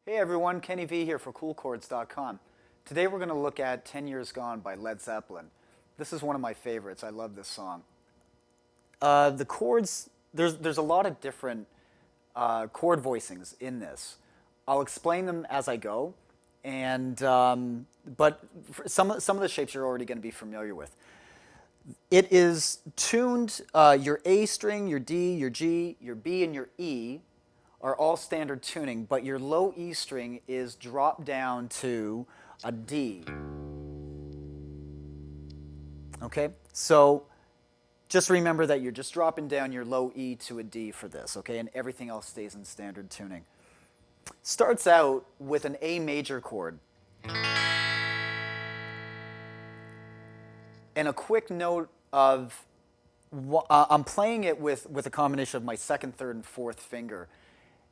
Hey everyone, Kenny V here for Koolchords.com. Today we're going to look at 10 Years Gone by Led Zeppelin. This is one of my favorites. I love this song. The chords, there's a lot of different chord voicings in this. I'll explain them as I go, and but some of the shapes you're already going to be familiar with. It is tuned, your A string, your D, your G, your B, and your E are all standard tuning, but your low E string is dropped down to a D. Okay, so just remember that you're just dropping down your low E to a D for this, okay, and everything else stays in standard tuning. Starts out with an A major chord. And a quick note of, I'm playing it with a combination of my second, third, and fourth finger.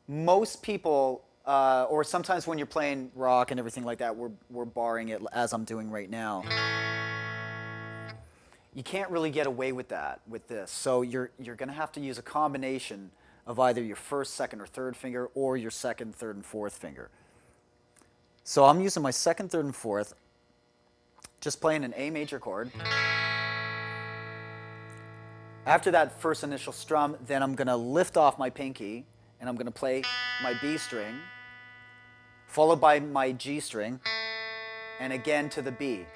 Most people, or sometimes when you're playing rock and everything like that, we're barring it as I'm doing right now. You can't really get away with that with this. So you're going to have to use a combination of either your first, second, or third finger or your second, third, and fourth finger. So I'm using my second, third, and fourth, just playing an A major chord. After that first initial strum, then I'm going to lift off my pinky and I'm going to play my B string, followed by my G string, and again to the B.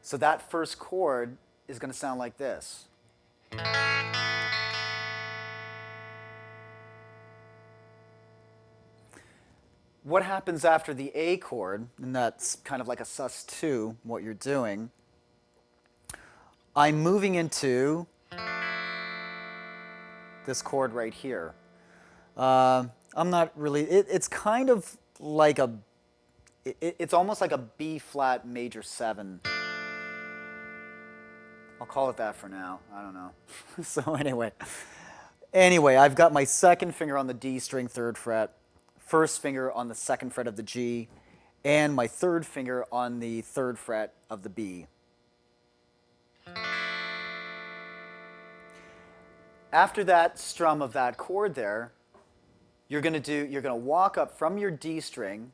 So that first chord is going to sound like this. What happens after the A chord, and that's kind of like a sus2, what you're doing, I'm moving into this chord right here. I'm not really, it's kind of like a, it's almost like a B flat major 7. I'll call it that for now. I don't know. So anyway, I've got my second finger on the D string, 3rd fret, first finger on the 2nd fret of the G, and my 3rd finger on the 3rd fret of the B. After that strum of that chord there, you're going to walk up from your D string.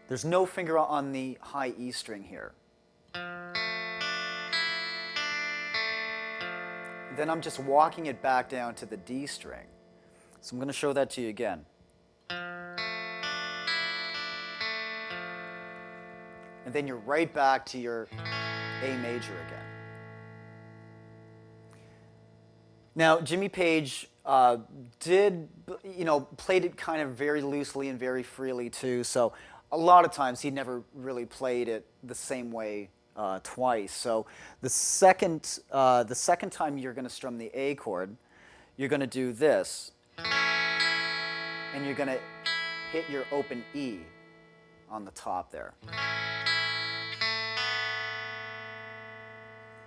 There's no finger on the high E string here. Then I'm just walking it back down to the D string. So I'm going to show that to you again. And then you're right back to your A major again. Now, Jimmy Page played it kind of very loosely and very freely too. So a lot of times he never really played it the same way twice. So the second time you're going to strum the A chord, you're going to do this, and you're going to hit your open E on the top there.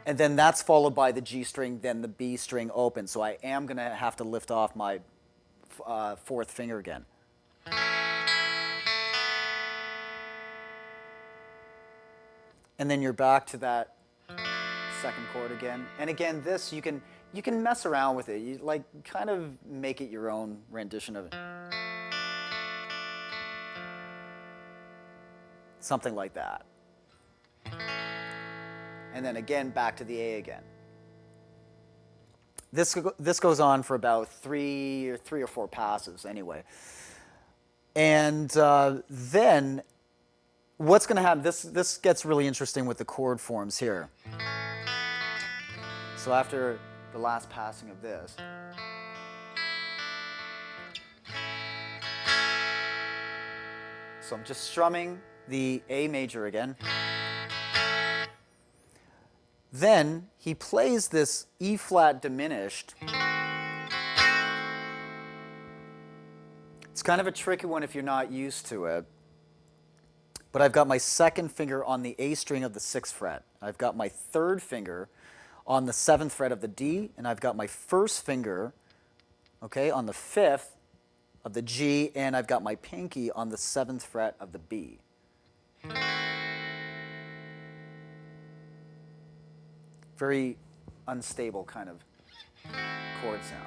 And then that's followed by the G string, then the B string open. So I am going to have to lift off my 4th finger again. And then you're back to that second chord again. And again, this you can mess around with it. You like kind of make it your own rendition of it. Something like that. And then again back to the A again. This goes on for about three or four passes anyway. And then what's going to happen, this gets really interesting with the chord forms here. So after the last passing of this, so I'm just strumming the A major again. Then he plays this E flat diminished. It's kind of a tricky one if you're not used to it. But I've got my 2nd finger on the A string of the 6th fret. I've got my 3rd finger on the 7th fret of the D, and I've got my 1st finger, okay, on the 5th of the G, and I've got my pinky on the 7th fret of the B. Very unstable kind of chord sound.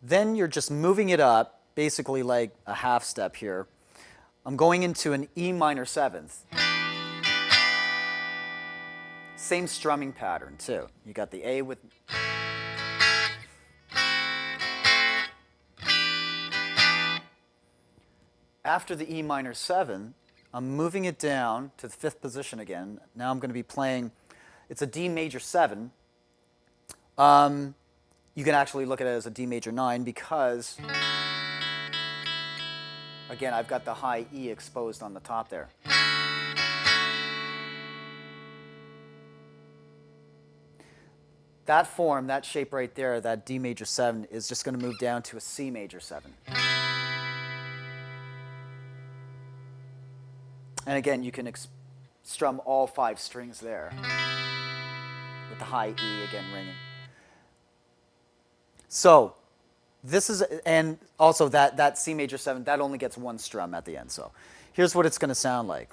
Then you're just moving it up, basically like a half step here. I'm going into an E minor seventh. Same strumming pattern too. You got the A with... After the E minor 7, I'm moving it down to the 5th position again. Now I'm going to be playing, it's a D major 7. You can actually look at it as a D major 9 because, again, I've got the high E exposed on the top there. That form, that shape right there, that D major 7, is just going to move down to a C major 7. And again, you can strum all 5 strings there with the high E again ringing. So this is, and also that C major 7, that only gets 1 strum at the end. So here's what it's going to sound like.